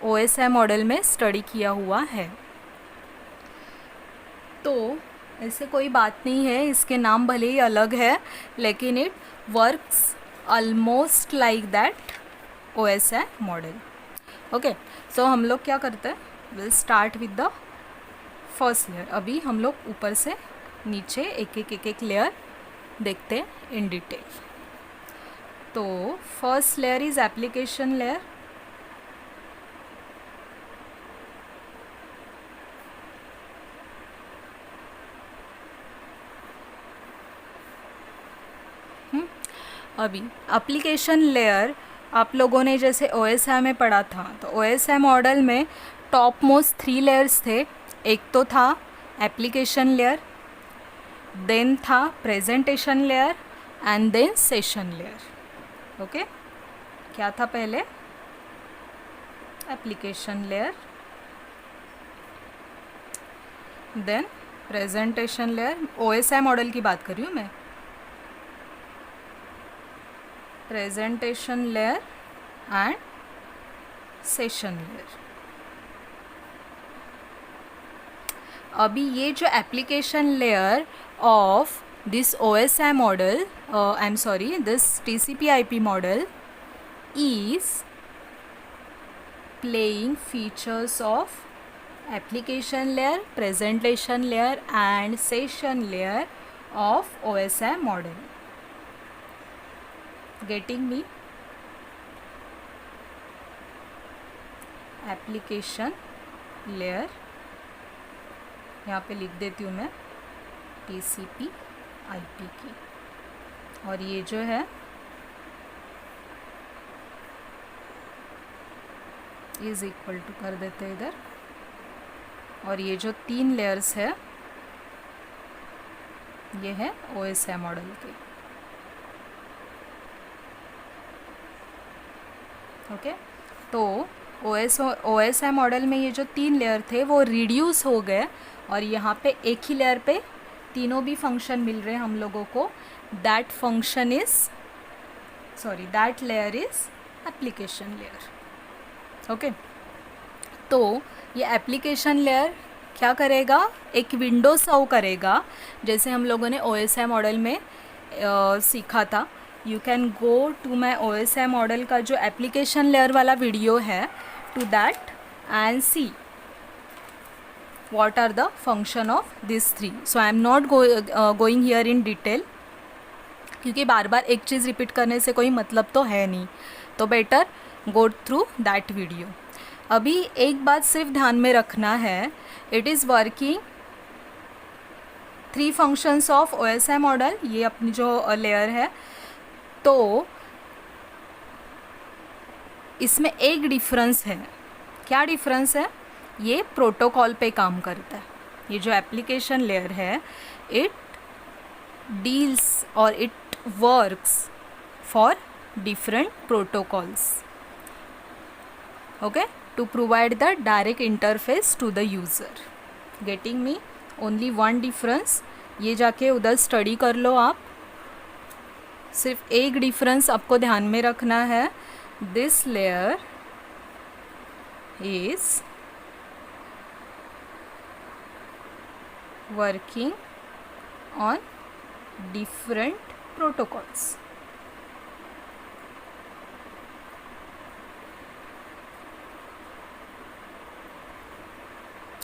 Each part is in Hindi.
OSI मॉडल में स्टडी किया हुआ है। तो ऐसे कोई बात नहीं है, इसके नाम भले ही अलग है लेकिन it works almost like that OSI model. Okay, so हम लोग क्या करते हैं, will start with the first layer. अभी हम लोग ऊपर से नीचे एक एक लेयर देखते हैं इन डिटेल। तो first layer is application layer. अभी एप्लीकेशन लेयर आप लोगों ने जैसे OSI में पढ़ा था, तो OSI मॉडल में टॉप मोस्ट 3 लेयर्स थे। एक तो था एप्लीकेशन लेयर, देन था presentation layer and then session layer. Okay, क्या था पहले, application layer, then presentation layer. OSI model की बात कर रही हूँ मैं, presentation layer and session layer. अभी ये जो application layer of this OSI model, I am sorry, this TCP/IP model is playing features of application layer, presentation layer and session layer of OSI model. Getting me? Application layer, यहाँ पे लिख देती हूँ मैं TCP/IP की, और ये जो है इज़ इक्वल टू कर देते हैं इधर, और ये जो 3 लेयर्स है ये है OSI मॉडल के। ओके, तो OSI मॉडल में ये जो 3 लेयर थे वो रिड्यूस हो गए, और यहाँ पे एक ही लेयर पे तीनों भी फंक्शन मिल रहे हैं हम लोगों को। That function is sorry that layer is application layer. Okay, तो ये एप्लीकेशन लेयर क्या करेगा, एक विंडो सर्व करेगा, जैसे हम लोगों ने OSI मॉडल में सीखा था। You can go to my OSI model का जो एप्लीकेशन लेयर वाला वीडियो है, to that and see what are the function of these 3. So I am not going here in detail, क्योंकि बार बार एक चीज़ रिपीट करने से कोई मतलब तो है नहीं, तो better go through that video. अभी एक बात सिर्फ ध्यान में रखना है, it is working 3 functions of OSI model, ये अपनी जो लेयर है। तो इसमें एक डिफरेंस है, क्या डिफरेंस है, ये प्रोटोकॉल पे काम करता है। ये जो एप्लीकेशन लेयर है, इट डील्स और it works for different protocols, okay, to provide the direct interface to the user. Getting me? Only one difference, ये जाके उधर स्टडी कर लो आप। सिर्फ एक डिफरेंस आपको ध्यान में रखना है, this layer is working on different protocols.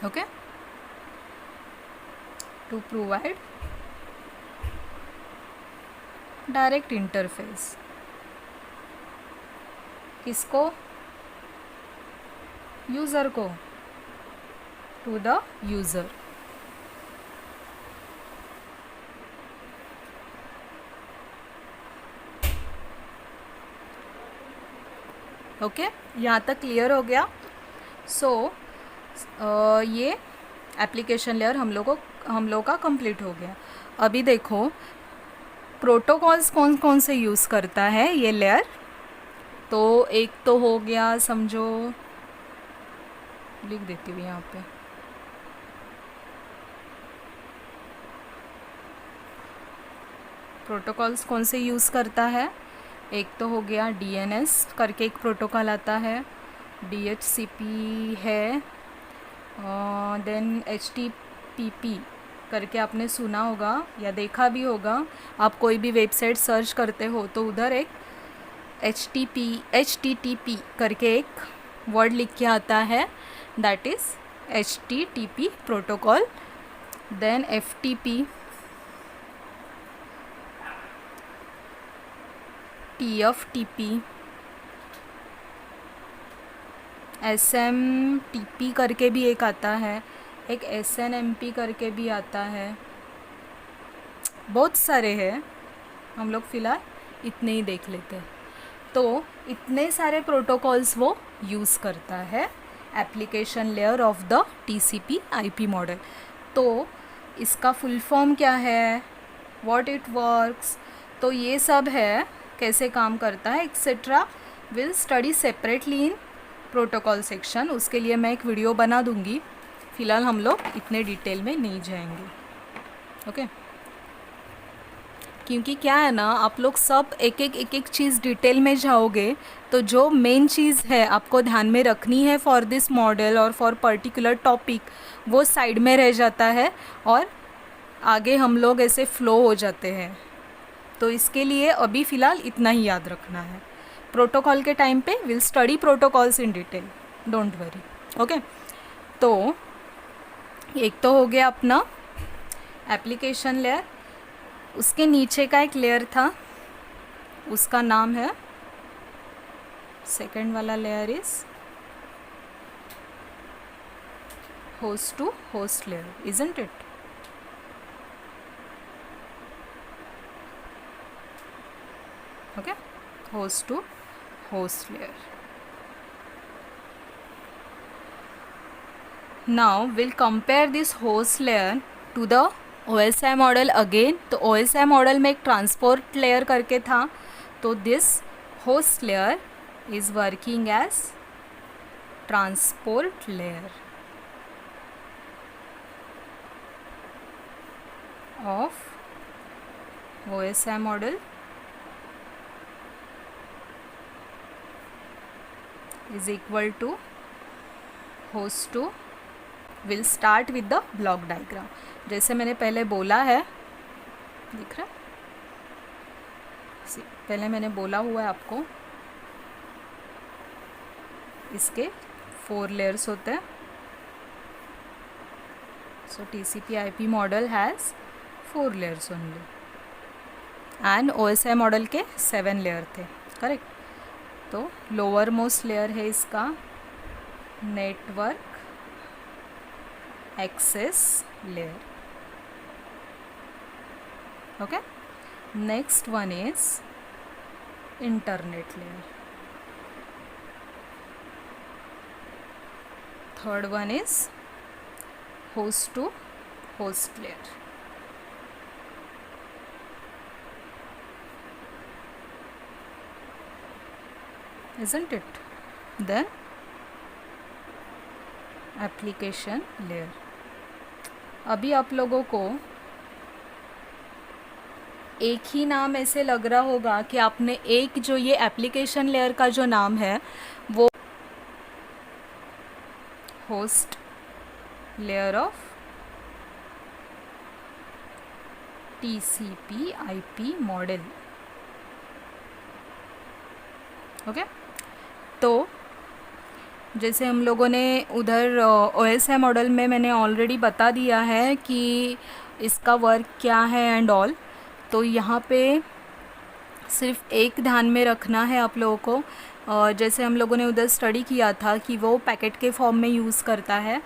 Okay, to provide direct interface, किसको, यूज़र को, to the user. ओके, यहाँ तक क्लियर हो गया। सो ये एप्लीकेशन लेयर हम लोग का कंप्लीट हो गया। अभी देखो प्रोटोकॉल्स कौन कौन से यूज़ करता है ये लेयर। तो एक तो हो गया, समझो लिख देती हूँ यहाँ पे, प्रोटोकॉल्स कौन से यूज़ करता है। एक तो हो गया DNS करके एक प्रोटोकॉल आता है, DHCP है, देन HTTP करके आपने सुना होगा या देखा भी होगा। आप कोई भी वेबसाइट सर्च करते हो तो उधर एक HTTP करके एक वर्ड लिख के आता है, that is HTTP protocol. Then FTP, TFTP, SMTP करके भी एक आता है, एक SNMP करके भी आता है, बहुत सारे हैं, हम लोग फ़िलहाल इतने ही देख लेते हैं। तो इतने सारे प्रोटोकॉल्स वो यूज़ करता है application layer of the TCP/IP model. तो इसका फुल फॉर्म क्या है, व्हाट इट वर्क्स, तो ये सब है, कैसे काम करता है etcetera, will study separately in protocol section. उसके लिए मैं एक वीडियो बना दूंगी, फ़िलहाल हम लोग इतने डिटेल में नहीं जाएंगे, ओके। क्योंकि क्या है ना, आप लोग सब एक एक चीज़ डिटेल में जाओगे तो जो मेन चीज़ है आपको ध्यान में रखनी है फॉर दिस मॉडल और फॉर पर्टिकुलर टॉपिक, वो साइड में रह जाता है और आगे हम लोग ऐसे फ्लो हो जाते हैं। तो इसके लिए अभी फ़िलहाल इतना ही याद रखना है। प्रोटोकॉल के टाइम पे will study protocols in detail, don't worry, okay. तो एक तो हो गया अपना एप्लीकेशन लेयर, उसके नीचे का एक लेयर था, उसका नाम है, सेकंड वाला layer is host to host layer, isn't it? Okay, host to host layer. Now will compare this host layer to the OSI model again. तो OSI मॉडल में एक ट्रांसपोर्ट लेयर करके था, तो this host layer is working as transport layer of OSI model is equal to host to, will start with the block diagram. जैसे मैंने पहले बोला है, दिख रहा है, पहले मैंने बोला हुआ है आपको, इसके 4 लेयर्स होते हैं। सो TCP/IP model has 4 layers only and OSI model के 7 लेयर थे, करेक्ट। तो लोअर मोस्ट लेयर है इसका network access layer, okay. Next one is internet layer, third one is host to host layer, isn't it? Then application layer. अभी आप लोगों को एक ही नाम ऐसे लग रहा होगा कि आपने एक जो ये एप्लीकेशन लेयर का जो नाम है वो host layer of TCP/IP model, okay. तो जैसे हम लोगों ने उधर OSI मॉडल में मैंने ऑलरेडी बता दिया है कि इसका वर्क क्या है एंड ऑल। तो यहाँ पे सिर्फ एक ध्यान में रखना है आप लोगों को, जैसे हम लोगों ने उधर स्टडी किया था कि वो पैकेट के फॉर्म में यूज़ करता है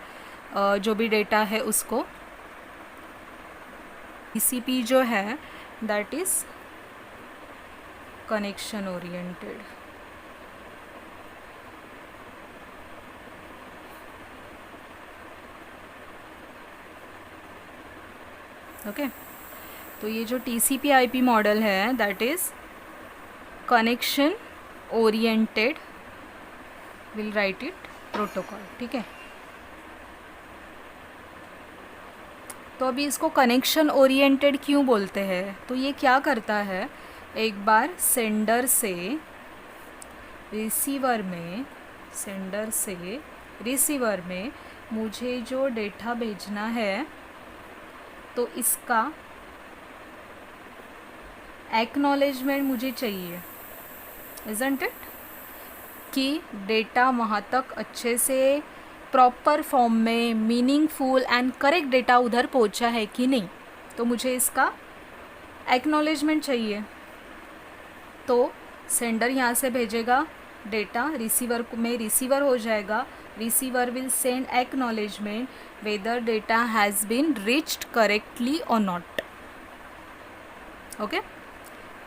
जो भी डेटा है उसको। TCP जो है that is connection oriented, okay. तो ये जो TCP/IP मॉडल है that is connection oriented, will write it protocol, ठीक है। तो अभी इसको कनेक्शन ओरिएंटेड क्यों बोलते हैं, तो ये क्या करता है, एक बार सेंडर से रिसीवर में सेंडर से रिसीवर में मुझे जो डेटा भेजना है तो इसका एक्नॉलेजमेंट मुझे चाहिए, इज़न्ट इट, कि डेटा वहाँ तक अच्छे से प्रॉपर फॉर्म में मीनिंगफुल एंड करेक्ट डेटा उधर पहुँचा है कि नहीं, तो मुझे इसका एक्नॉलेजमेंट चाहिए। तो सेंडर यहाँ से भेजेगा डेटा, रिसीवर में रिसीवर हो जाएगा, receiver will send acknowledgement whether data has been reached correctly और नॉट। ओके,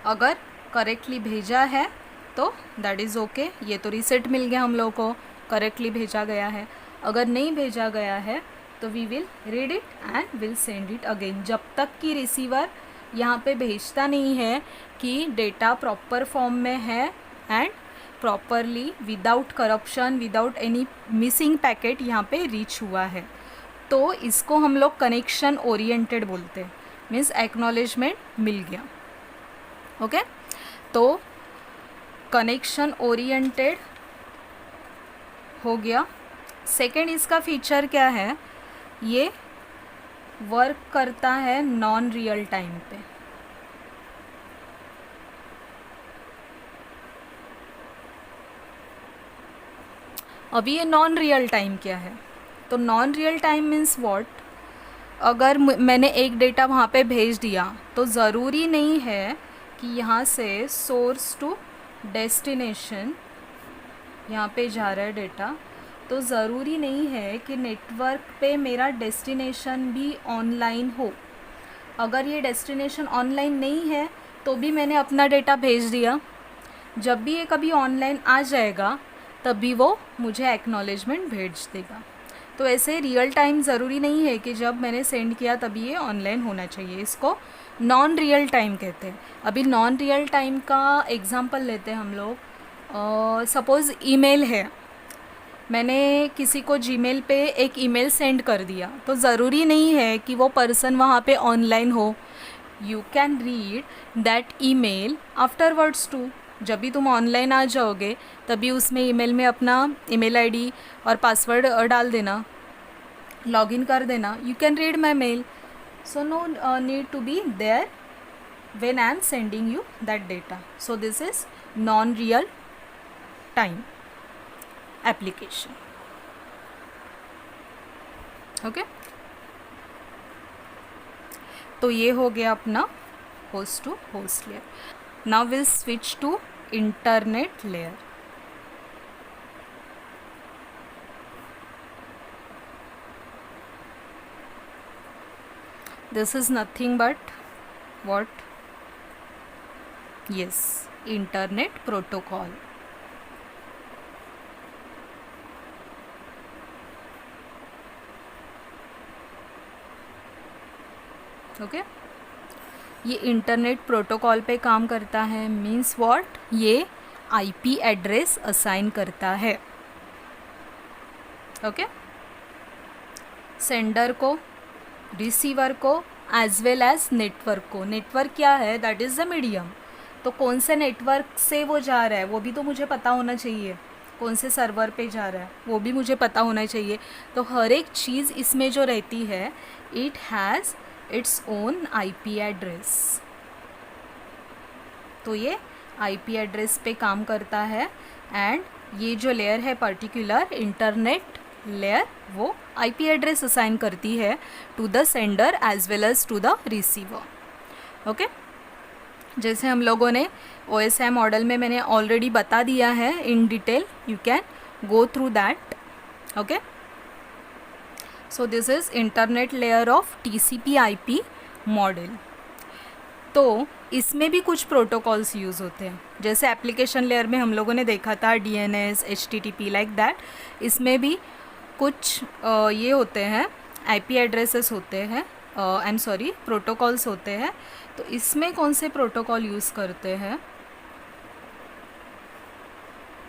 अगर करेक्टली भेजा है तो दैट इज़ ओके, ये तो रीसेट मिल गया हम लोग को, करेक्टली भेजा गया है। अगर नहीं भेजा गया है तो we will read it and will send it again, जब तक कि रिसीवर यहाँ पे भेजता नहीं है कि डेटा प्रॉपर फॉर्म में है and properly without corruption, without any missing packet यहाँ पे रीच हुआ है। तो इसको हम लोग कनेक्शन ओरिएंटेड बोलते हैं, मीन्स एक्नॉलेजमेंट मिल गया। ओके, तो कनेक्शन ओरिएंटेड हो गया। सेकेंड इसका फीचर क्या है, ये वर्क करता है नॉन रियल टाइम पे। अभी ये नॉन रियल टाइम क्या है, तो non real time means what, अगर मैंने एक डेटा वहाँ पे भेज दिया तो ज़रूरी नहीं है कि यहाँ से सोर्स टू डेस्टिनेशन यहाँ पे जा रहा है डेटा, तो ज़रूरी नहीं है कि नेटवर्क पे मेरा डेस्टिनेशन भी ऑनलाइन हो। अगर ये डेस्टिनेशन ऑनलाइन नहीं है तो भी मैंने अपना डेटा भेज दिया, जब भी ये कभी ऑनलाइन आ जाएगा तभी वो मुझे एक्नॉलेजमेंट भेज देगा। तो ऐसे रियल टाइम ज़रूरी नहीं है कि जब मैंने सेंड किया तभी ये ऑनलाइन होना चाहिए, इसको नॉन रियल टाइम कहते हैं। अभी नॉन रियल टाइम का एग्जांपल लेते हैं हम लोग। सपोज़ ईमेल है, मैंने किसी को जीमेल पे एक ईमेल सेंड कर दिया, तो ज़रूरी नहीं है कि वो पर्सन वहाँ पे ऑनलाइन हो। You can read that email afterwards too, जब भी तुम ऑनलाइन आ जाओगे तभी उसमें ईमेल में अपना ईमेल आईडी और पासवर्ड डाल देना, लॉगिन कर देना, you can read my mail. So no need to be there when I am sending you that data. So this is non-real time application. Okay, तो ये हो गया अपना host to host layer. Now we'll switch to internet layer. This is nothing but what? Yes, internet protocol. Okay, ये इंटरनेट प्रोटोकॉल पे काम करता है, मीन्स व्हाट, ये आईपी एड्रेस असाइन करता है। ओके, सेंडर को, रिसीवर को, एज वेल एज नेटवर्क को। नेटवर्क क्या है, दैट इज़ द मीडियम। तो कौन से नेटवर्क से वो जा रहा है वो भी तो मुझे पता होना चाहिए, कौन से सर्वर पे जा रहा है वो भी मुझे पता होना चाहिए। तो हर एक चीज़ इसमें जो रहती है, it has its own IP address. तो ये आईपी एड्रेस पे काम करता है, एंड ये जो लेयर है पर्टिकुलर इंटरनेट लेयर, वो आईपी एड्रेस असाइन करती है to the sender as well as to the receiver. Okay, जैसे हम लोगों ने OSI मॉडल में मैंने ऑलरेडी बता दिया है in detail, you can go through that. Okay, so this is internet layer of TCP/IP model. तो इसमें भी कुछ प्रोटोकॉल्स यूज़ होते हैं, जैसे एप्लीकेशन लेयर में हम लोगों ने देखा था DNS, HTTP लाइक दैट। इसमें भी कुछ ये होते हैं, IP एड्रेसेस होते हैं, प्रोटोकॉल्स होते हैं। तो इसमें कौन से प्रोटोकॉल यूज़ करते हैं,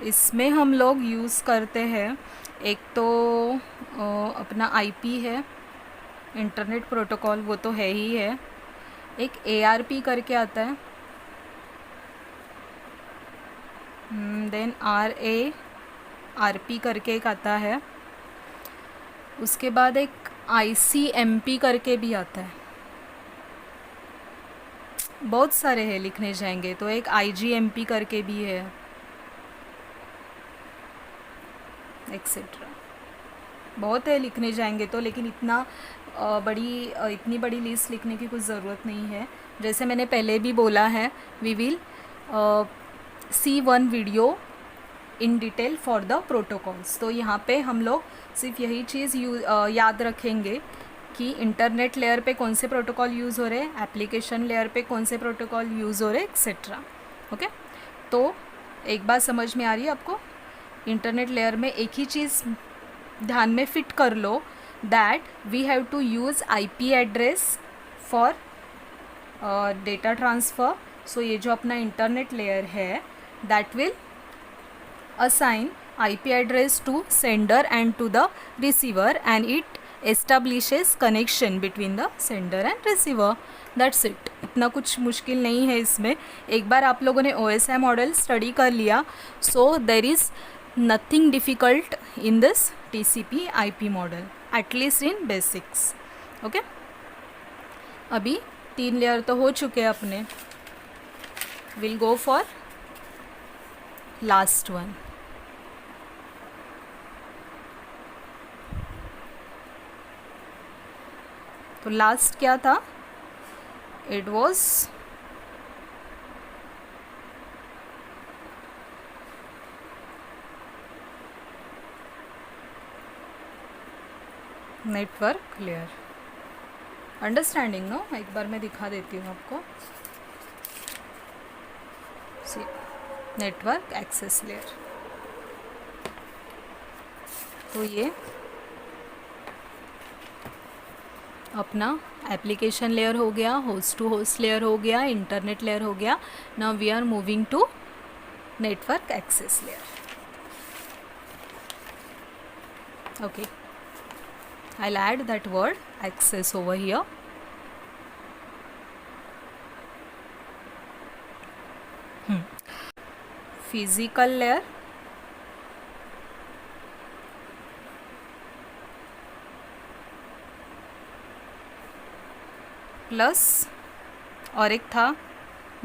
इसमें हम लोग यूज़ करते हैं, एक तो अपना IP है, इंटरनेट प्रोटोकॉल, वो तो है ही है। एक ARP करके आता है, देन RA आरपी करके एक आता है, उसके बाद एक ICMP करके भी आता है, बहुत सारे हैं लिखने जाएंगे तो। एक IGMP करके भी है, एक्सेट्रा, बहुत है लिखने जाएंगे तो। लेकिन इतनी बड़ी लिस्ट लिखने की कुछ ज़रूरत नहीं है। जैसे मैंने पहले भी बोला है, we will see one video in detail for the protocols. तो यहाँ पे हम लोग सिर्फ यही चीज़ याद रखेंगे कि इंटरनेट लेयर पे कौन से प्रोटोकॉल यूज़ हो रहे हैं, एप्लीकेशन लेयर पे कौन से प्रोटोकॉल यूज़ हो रहे हैं, एक्सेट्रा। ओके, तो एक बात समझ में आ रही है आपको? इंटरनेट लेयर में एक ही चीज़ ध्यान में फिट कर लो, that we have to use IP address for data transfer. So ये जो अपना इंटरनेट लेयर है, that will assign IP address to sender and to the receiver, and it establishes connection between the sender and receiver. That's it. इतना कुछ मुश्किल नहीं है इसमें। एक बार आप लोगों ने OSI मॉडल स्टडी कर लिया, so there is nothing difficult in this TCP IP model, at least in basics. Okay? अभी 3 लेयर तो हो चुके हैं अपने। We'll go for last one. तो लास्ट क्या था? It was network layer. Understanding no? एक बार मैं दिखा देती हूँ आपको। See, network access layer. तो ये अपना एप्लीकेशन लेयर हो गया, होस्ट टू होस्ट लेयर हो गया, इंटरनेट लेयर हो गया। Now we are moving to network access layer. Okay, I'll add that word access over here. Physical layer plus और एक था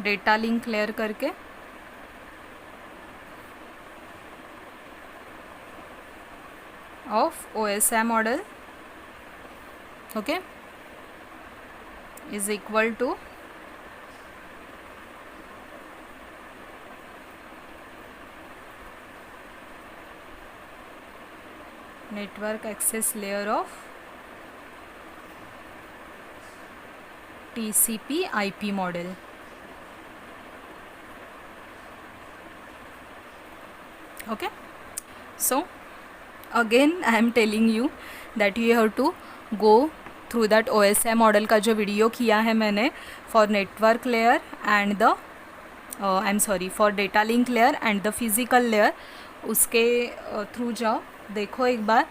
डेटा लिंक लेयर करके, of OSI model, okay, is equal to network access layer of TCP IP model. Okay, so again I am telling you that you have to go through that OSI model का जो वीडियो किया है मैंने for network layer and the I'm sorry for data link layer and the physical layer, उसके थ्रू जाओ, देखो एक बार,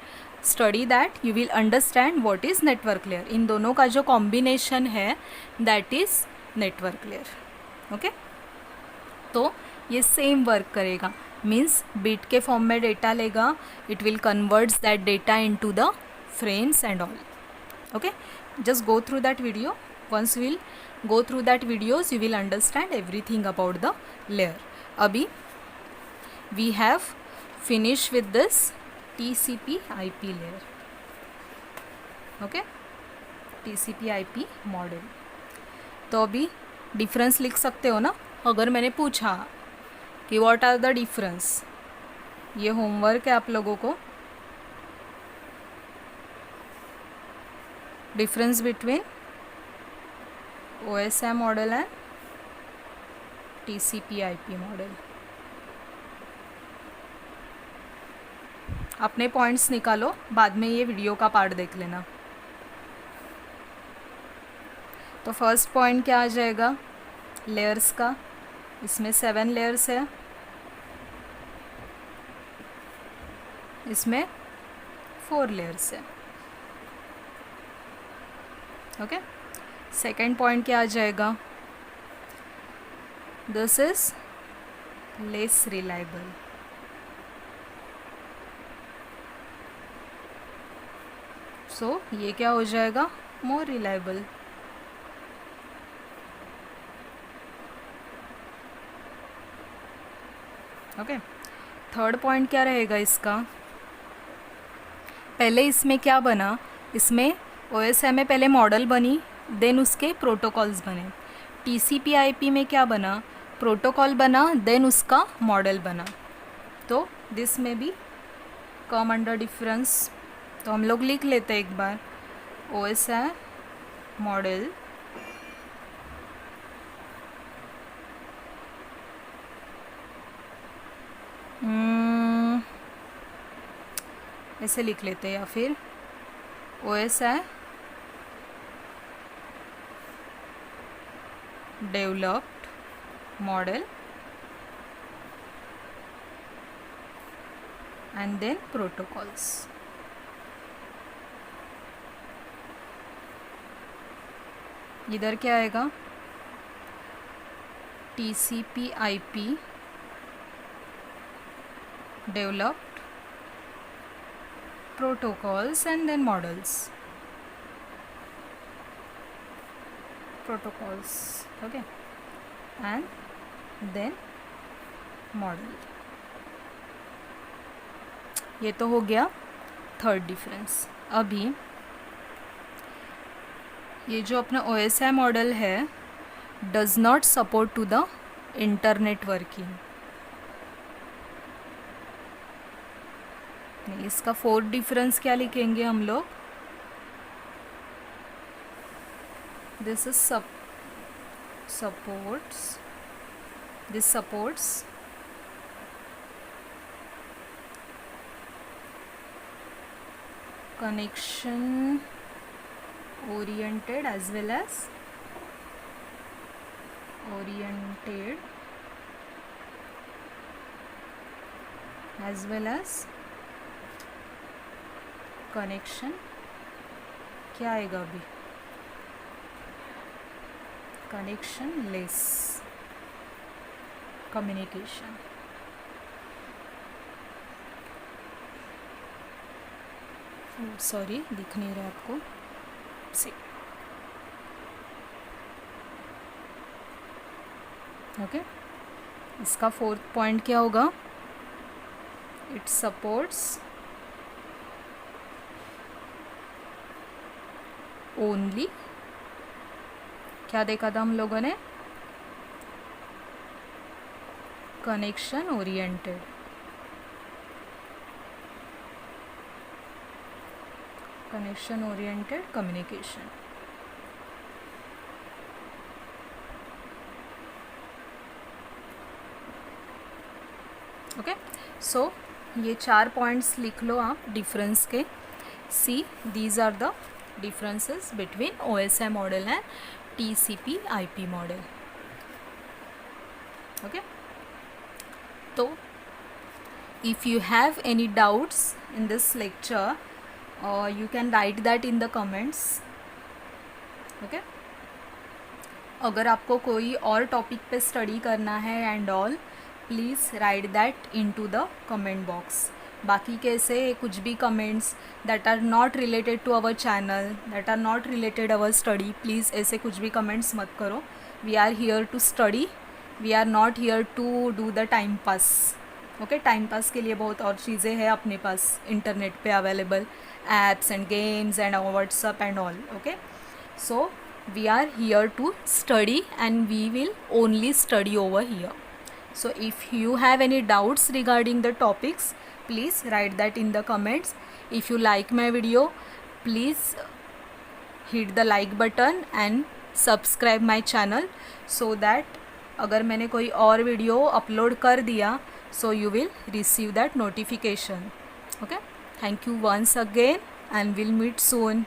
study that, you will understand what is network layer. इन दोनों का जो कॉम्बिनेशन है that is network layer. Okay, तो ये सेम वर्क करेगा, मीन्स बिट के फॉर्म में डेटा लेगा, it will converts that data into the frames and all. Okay, just go through that video. Once you will go through that videos, you will understand everything about the layer. Abhi we have finished with this TCP IP layer. Okay, TCP IP model. तो अभी डिफरेंस लिख सकते हो ना. अगर मैंने पूछा कि व्हाट आर द डिफरेंस, ये होमवर्क है आप लोगों को. Difference between OSI model and TCP IP model. अपने पॉइंट्स निकालो, बाद में ये वीडियो का पार्ट देख लेना. तो फर्स्ट पॉइंट क्या आ जाएगा, लेयर्स का. इसमें 7 लेयर्स है, इसमें 4 लेयर्स है. ओके. सेकेंड पॉइंट क्या आ जाएगा, दिस इज लेस रिलायबल. सो ये क्या हो जाएगा, more reliable. Okay, third point क्या रहेगा इसका, पहले इसमें क्या बना, इसमें OSI में पहले मॉडल बनी, देन उसके प्रोटोकॉल्स बने। TCP/IP में क्या बना, प्रोटोकॉल बना, देन उसका मॉडल बना। तो दिस में भी कम अंडर डिफरेंस। तो हम लोग लिख लेते हैं एक बार, OSI मॉडल ऐसे लिख लेते हैं, या फिर OSI developed model and then protocols. इधर क्या आएगा, TCP/IP developed protocols and then models, protocols, okay, and then model। ये तो हो गया थर्ड डिफरेंस। अभी ये जो अपना OSI मॉडल है does not support to the internet working. इसका फोर्थ डिफरेंस क्या लिखेंगे हम लोग, this is supports connection oriented as well as connection क्या आएगा अभी, कनेक्शन लेस कम्युनिकेशन। सॉरी दिख नहीं रहा आपको, सी ओके। इसका फोर्थ पॉइंट क्या होगा, इट सपोर्ट्स ओनली, क्या देखा था हम लोगों ने, connection oriented, communication. Okay, so ये 4 पॉइंट्स लिख लो आप डिफरेंस के। See these are the differences between OSI model and TCP/IP model, okay। तो if you have any doubts in this lecture you can write that in the comments, okay। अगर आपको कोई और टॉपिक पे स्टडी करना है and all, please write that into the comment box. बाकी कैसे कुछ भी comments that are not related to our channel, that are not related our study, please ऐसे कुछ भी कमेंट्स मत करो। We are here to study, we are not here to do the time pass, okay. Time pass के लिए बहुत और चीज़ें हैं अपने पास इंटरनेट पे available, apps and games and WhatsApp and all, okay. So we are here to study and we will only study over here. So if you have any doubts regarding the topics, please write that in the comments. If you like my video, please hit the like button and subscribe my channel so that अगर मैंने कोई और वीडियो अपलोड कर दिया, so you will receive that notification. Okay, thank you once again and we'll meet soon.